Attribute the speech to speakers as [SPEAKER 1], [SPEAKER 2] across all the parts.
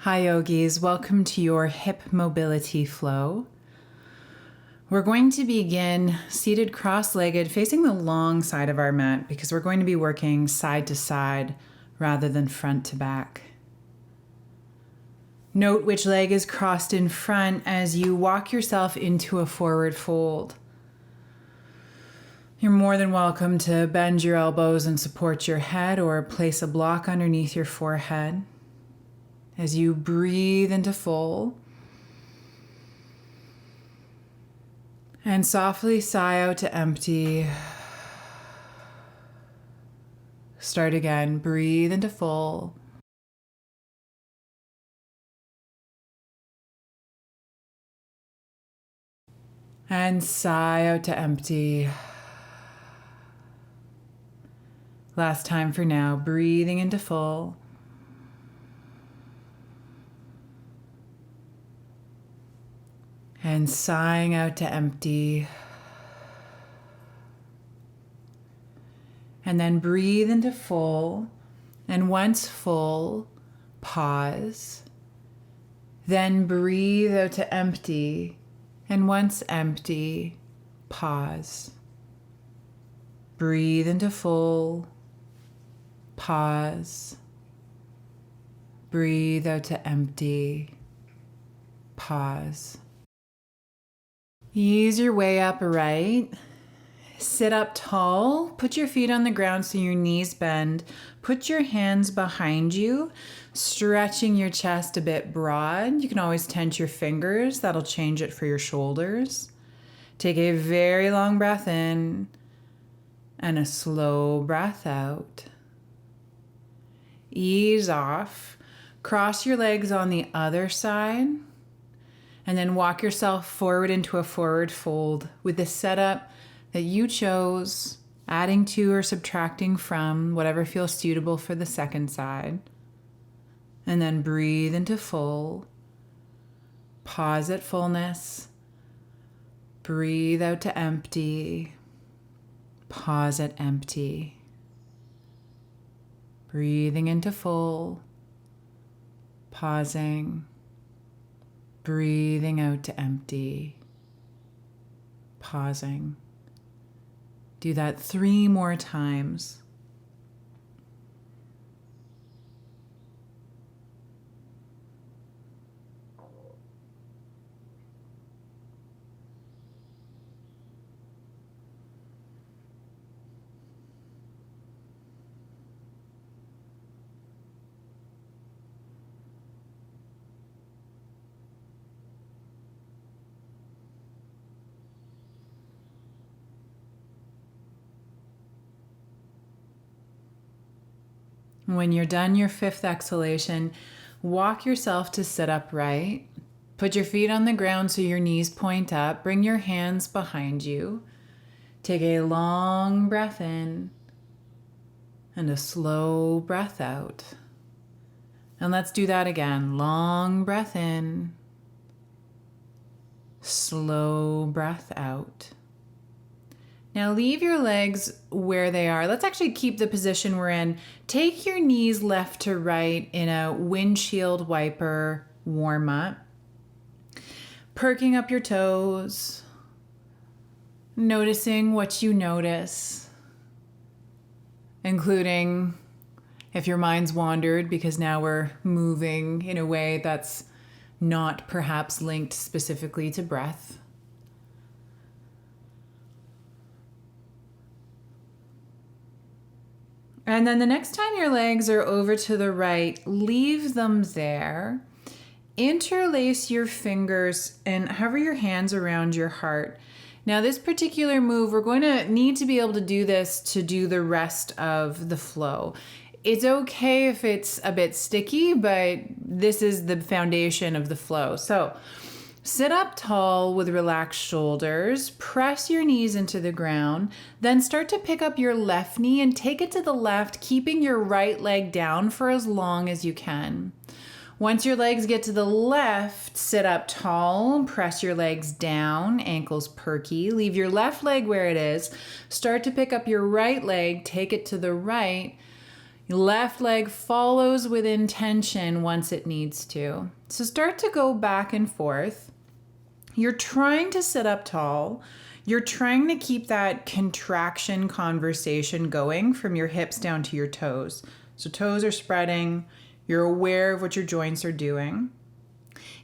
[SPEAKER 1] Hi yogis, welcome to your hip mobility flow. We're going to begin seated cross-legged facing the long side of our mat because we're going to be working side to side rather than front to back. Note which leg is crossed in front as you walk yourself into a forward fold. You're more than welcome to bend your elbows and support your head or place a block underneath your forehead. As you breathe into full and softly sigh out to empty. Start again. Breathe into full. And sigh out to empty. Last time for now. Breathing into full. And sighing out to empty. And then breathe into full. And once full, pause. Then breathe out to empty. And once empty, pause. Breathe into full. Pause. Breathe out to empty. Pause. Ease your way upright. Sit up tall. Put your feet on the ground so your knees bend. Put your hands behind you, stretching your chest a bit broad. You can always tense your fingers. That'll change it for your shoulders. Take a very long breath in and a slow breath out. Ease off. Cross your legs on the other side. And then walk yourself forward into a forward fold with the setup that you chose, adding to or subtracting from whatever feels suitable for the second side. And then breathe into full. Pause at fullness. Breathe out to empty. Pause at empty. Breathing into full. Pausing. Breathing out to empty, pausing. Do that 3 more times. When you're done your 5th exhalation, walk yourself to sit upright. Put your feet on the ground so your knees point up. Bring your hands behind you. Take a long breath in and a slow breath out. And let's do that again. Long breath in, slow breath out. Now leave your legs where they are. Let's actually keep the position we're in. Take your knees left to right in a windshield wiper warm up. Perking up your toes. Noticing what you notice. Including if your mind's wandered, because now we're moving in a way that's not perhaps linked specifically to breath. And then the next time your legs are over to the right, leave them there. Interlace your fingers and hover your hands around your heart. Now this particular move, we're going to need to be able to do this to do the rest of the flow. It's okay if it's a bit sticky, but this is the foundation of the flow. So sit up tall with relaxed shoulders, press your knees into the ground, then start to pick up your left knee and take it to the left, keeping your right leg down for as long as you can. Once your legs get to the left, sit up tall, press your legs down, ankles perky, leave your left leg where it is, start to pick up your right leg, take it to the right, Left leg follows with intention once it needs to. So start to go back and forth. You're trying to sit up tall. You're trying to keep that contraction conversation going from your hips down to your toes. So toes are spreading. You're aware of what your joints are doing.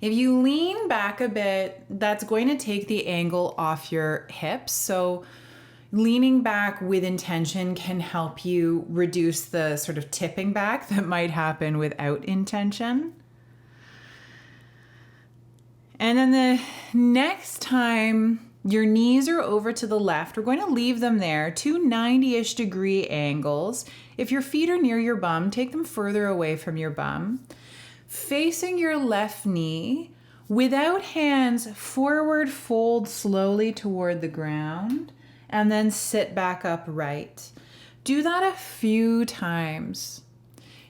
[SPEAKER 1] If you lean back a bit, that's going to take the angle off your hips. So leaning back with intention can help you reduce the sort of tipping back that might happen without intention. And then the next time your knees are over to the left, we're going to leave them there, 2 90-ish degree angles. If your feet are near your bum, take them further away from your bum. Facing your left knee, without hands, forward fold slowly toward the ground, and then sit back upright. Do that a few times.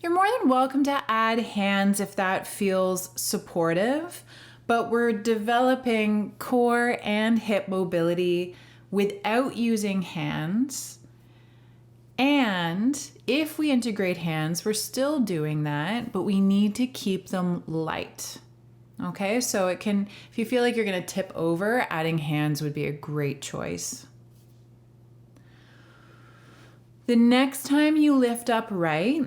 [SPEAKER 1] You're more than welcome to add hands if that feels supportive, but we're developing core and hip mobility without using hands. And if we integrate hands, we're still doing that, but we need to keep them light. Okay, so it can, if you feel like you're gonna tip over, adding hands would be a great choice. The next time you lift upright,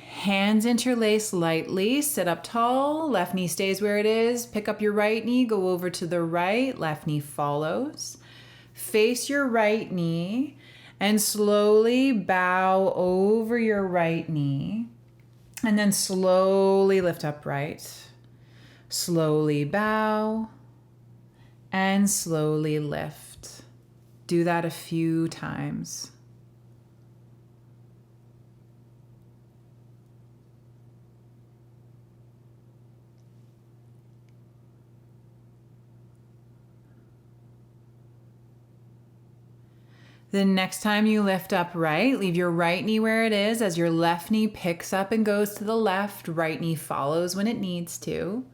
[SPEAKER 1] hands interlace lightly, sit up tall, left knee stays where it is, pick up your right knee, go over to the right, left knee follows. Face your right knee and slowly bow over your right knee, and then slowly lift upright. Slowly bow and slowly lift. Do that a few times. The next time you lift upright, leave your right knee where it is as your left knee picks up and goes to the left. Right knee follows when it needs to.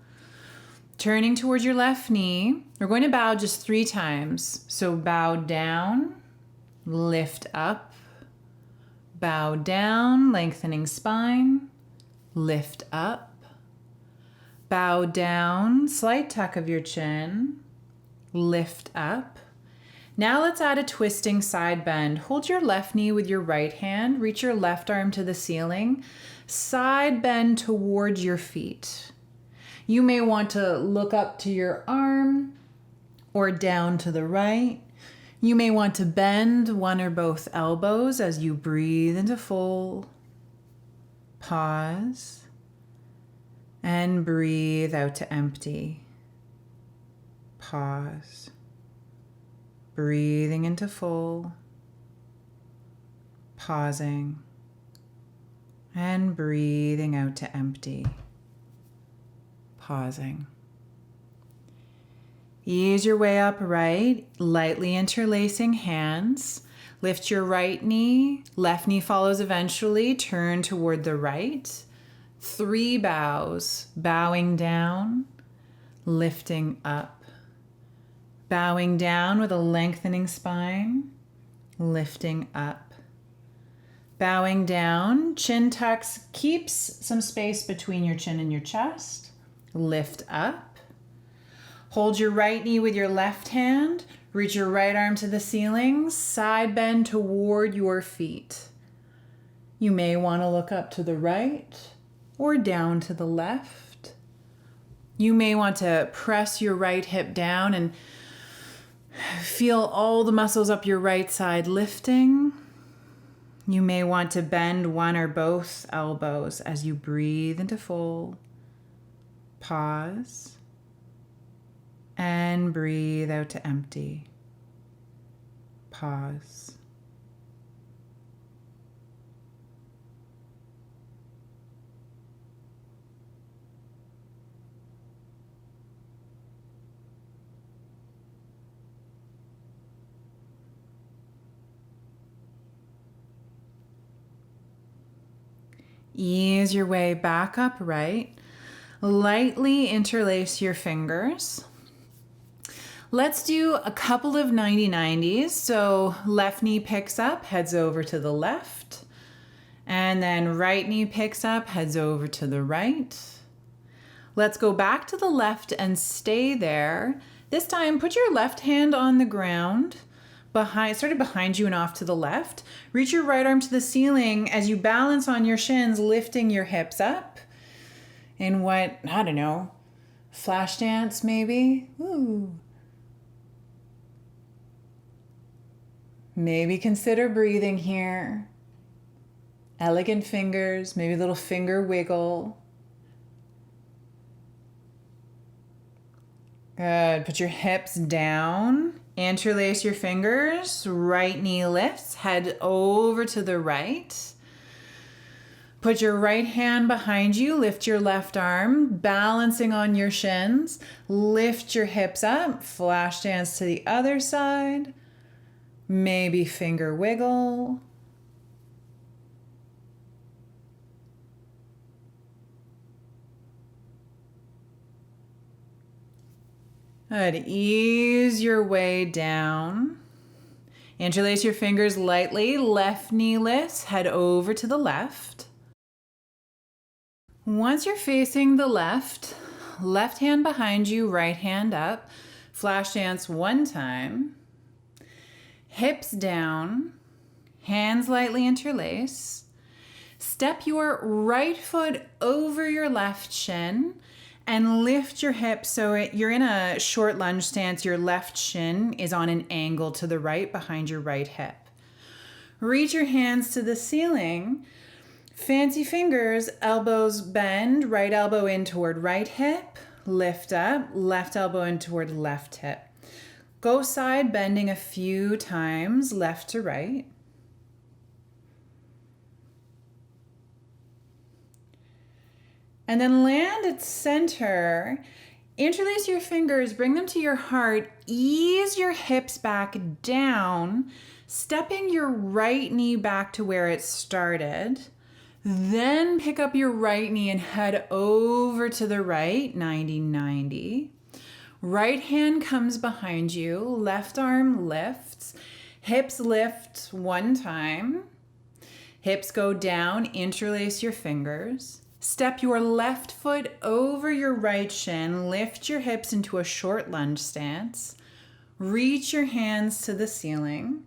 [SPEAKER 1] Turning towards your left knee, we're going to bow just 3 times. So bow down, lift up, bow down, lengthening spine, lift up, bow down, slight tuck of your chin, lift up. Now let's add a twisting side bend. Hold your left knee with your right hand, reach your left arm to the ceiling, side bend towards your feet. You may want to look up to your arm or down to the right. You may want to bend one or both elbows as you breathe into full. Pause and breathe out to empty. Pause. Breathing into full, pausing, and breathing out to empty, pausing. Ease your way upright, lightly interlacing hands. Lift your right knee, left knee follows eventually, turn toward the right. 3 bows, bowing down, lifting up. Bowing down with a lengthening spine, lifting up. Bowing down, chin tucks, keeps some space between your chin and your chest. Lift up. Hold your right knee with your left hand. Reach your right arm to the ceiling. Side bend toward your feet. You may want to look up to the right or down to the left. You may want to press your right hip down and feel all the muscles up your right side lifting. You may want to bend one or both elbows as you breathe into full. Pause. And breathe out to empty. Pause. Ease your way back upright. Lightly interlace your fingers. Let's do a couple of 90-90s. So left knee picks up, heads over to the left. And then right knee picks up, heads over to the right. Let's go back to the left and stay there. This time, put your left hand on the ground, sort of behind you and off to the left. Reach your right arm to the ceiling as you balance on your shins, lifting your hips up in what, I don't know, flash dance maybe? Ooh. Maybe consider breathing here. Elegant fingers, maybe a little finger wiggle. Good. Put your hips down. Interlace your fingers. Right knee lifts. Head over to the right. Put your right hand behind you. Lift your left arm, balancing on your shins. Lift your hips up. Flash dance to the other side. Maybe finger wiggle. Good. Ease your way down. Interlace your fingers lightly. Left knee lifts. Head over to the left. Once you're facing the left hand behind you, right hand up. Flash dance one time. Hips down. Hands lightly interlace. Step your right foot over your left shin and lift your hips so you're in a short lunge stance. Your left shin is on an angle to the right behind your right hip. Reach your hands to the ceiling. Fancy fingers, elbows bend, right elbow in toward right hip. Lift up, left elbow in toward left hip. Go side bending a few times, left to right. And then land at center. Interlace your fingers, bring them to your heart. Ease your hips back down, stepping your right knee back to where it started. Then pick up your right knee and head over to the right, 90-90. Right hand comes behind you, left arm lifts, hips lift one time. Hips go down, interlace your fingers. Step your left foot over your right shin, lift your hips into a short lunge stance. Reach your hands to the ceiling.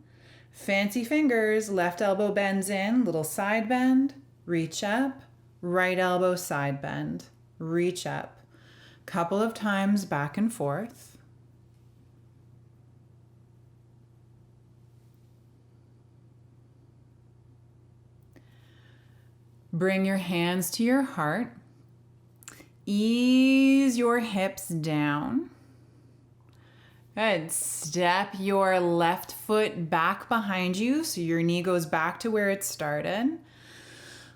[SPEAKER 1] Fancy fingers, left elbow bends in, little side bend. Reach up, right elbow side bend. Reach up. Couple of times back and forth. Bring your hands to your heart. Ease your hips down. Good. Step your left foot back behind you so your knee goes back to where it started.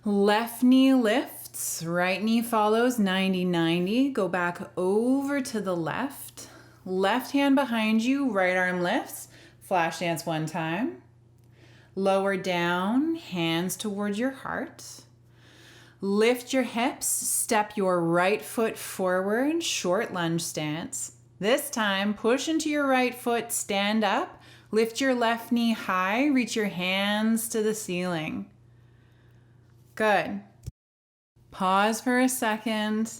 [SPEAKER 1] Left knee lifts, right knee follows, 90-90. Go back over to the left. Left hand behind you, right arm lifts. Flash dance one time. Lower down, hands toward your heart. Lift your hips, step your right foot forward, short lunge stance. This time, push into your right foot, stand up. Lift your left knee high, reach your hands to the ceiling. Good. Pause for a second.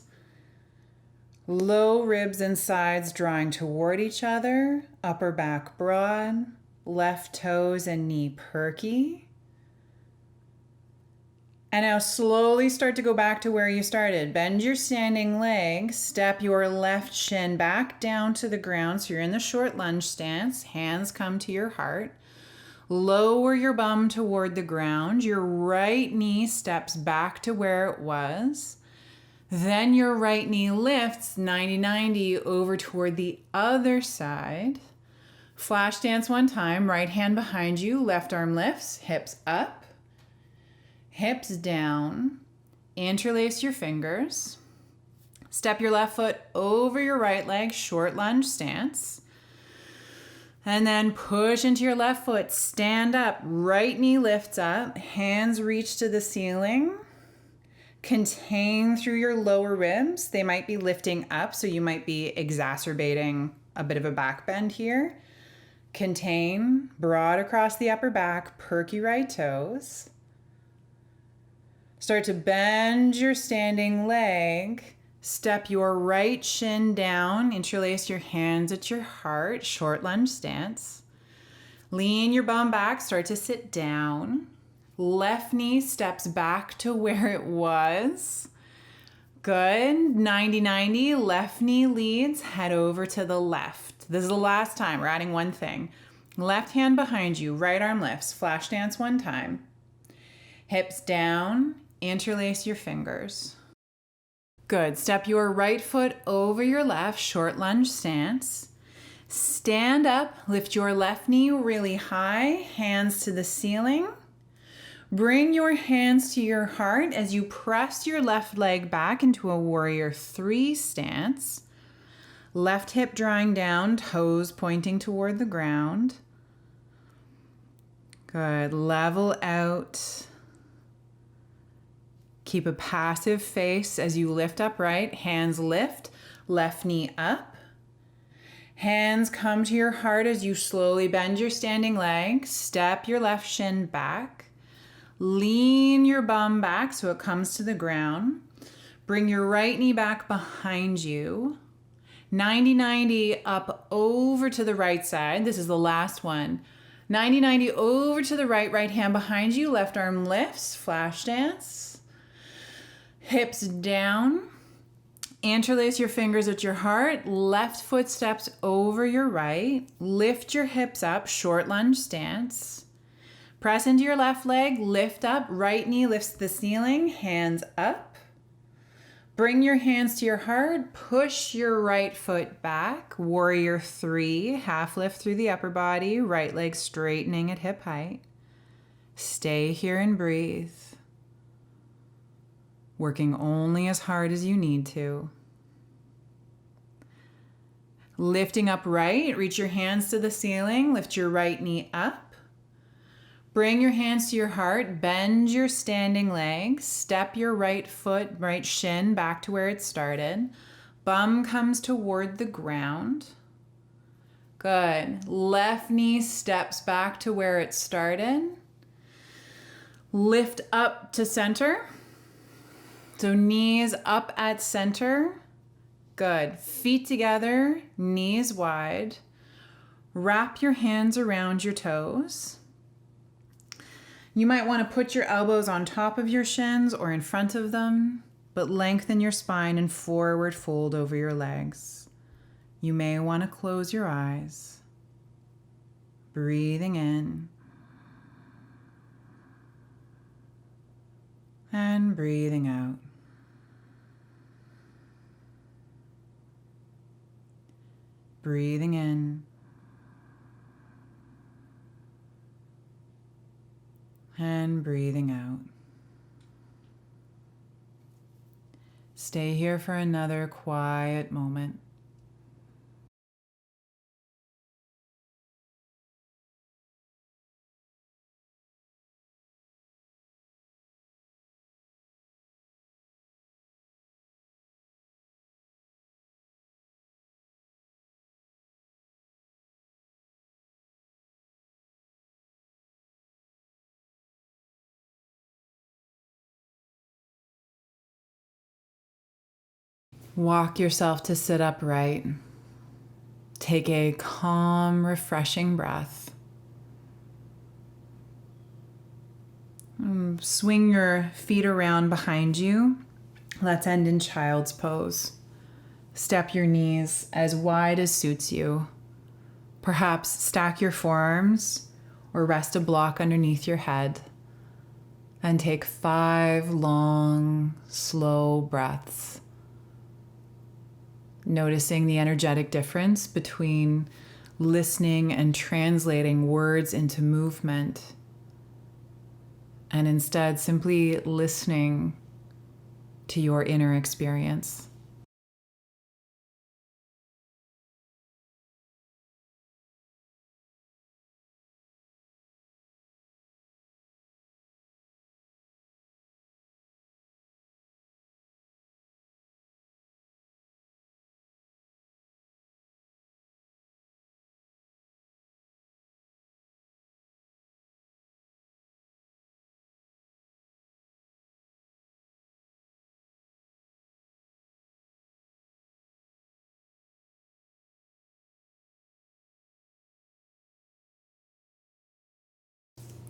[SPEAKER 1] Low ribs and sides drawing toward each other. Upper back broad. Left toes and knee perky. And now slowly start to go back to where you started. Bend your standing leg. Step your left shin back down to the ground. So you're in the short lunge stance. Hands come to your heart. Lower your bum toward the ground. Your right knee steps back to where it was. Then your right knee lifts 90-90 over toward the other side. Flash dance one time. Right hand behind you. Left arm lifts. Hips up. Hips down. Interlace your fingers. Step your left foot over your right leg. Short lunge stance. And then push into your left foot, stand up, right knee lifts up, hands reach to the ceiling. Contain through your lower ribs. They might be lifting up, so you might be exacerbating a bit of a back bend here. Contain, broad across the upper back, perky right toes. Start to bend your standing leg. Step your right shin down. Interlace your hands at your heart. Short lunge stance. Lean your bum back. Start to sit down. Left knee steps back to where it was. Good. 90-90. Left knee leads. Head over to the left. This is the last time. We're adding one thing. Left hand behind you. Right arm lifts. Flash dance one time. Hips down. Interlace your fingers. Good. Step your right foot over your left. Short lunge stance. Stand up. Lift your left knee really high. Hands to the ceiling. Bring your hands to your heart as you press your left leg back into a warrior 3 stance. Left hip drawing down, toes pointing toward the ground. Good. Level out. Keep a passive face as you lift upright. Hands lift, left knee up. Hands come to your heart as you slowly bend your standing leg. Step your left shin back. Lean your bum back so it comes to the ground. Bring your right knee back behind you. 90-90 up over to the right side. This is the last one. 90-90 over to the right, right hand behind you. Left arm lifts, flash dance. Hips down. Interlace your fingers at your heart. Left foot steps over your right. Lift your hips up, short lunge stance. Press into your left leg, lift up. Right knee lifts the ceiling, hands up. Bring your hands to your heart. Push your right foot back. Warrior 3, half lift through the upper body. Right leg straightening at hip height. Stay here and breathe. Working only as hard as you need to. Lifting up right, reach your hands to the ceiling, lift your right knee up. Bring your hands to your heart, bend your standing leg, step your right foot, right shin back to where it started. Bum comes toward the ground. Good. Left knee steps back to where it started. Lift up to center. So knees up at center. Good. Feet together, knees wide. Wrap your hands around your toes. You might want to put your elbows on top of your shins or in front of them, but lengthen your spine and forward fold over your legs. You may want to close your eyes. Breathing in and breathing out. Breathing in and breathing out. Stay here for another quiet moment. Walk yourself to sit upright. Take a calm, refreshing breath. Swing your feet around behind you. Let's end in child's pose. Step your knees as wide as suits you. Perhaps stack your forearms or rest a block underneath your head. And take 5 long, slow breaths. Noticing the energetic difference between listening and translating words into movement, and instead simply listening to your inner experience.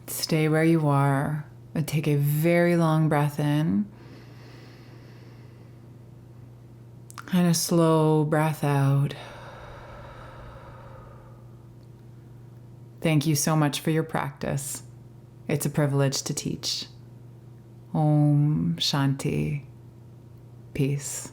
[SPEAKER 1] Stay where you are. Take a very long breath in and a slow breath out. Thank you so much for your practice. It's a privilege to teach. Om Shanti. Peace.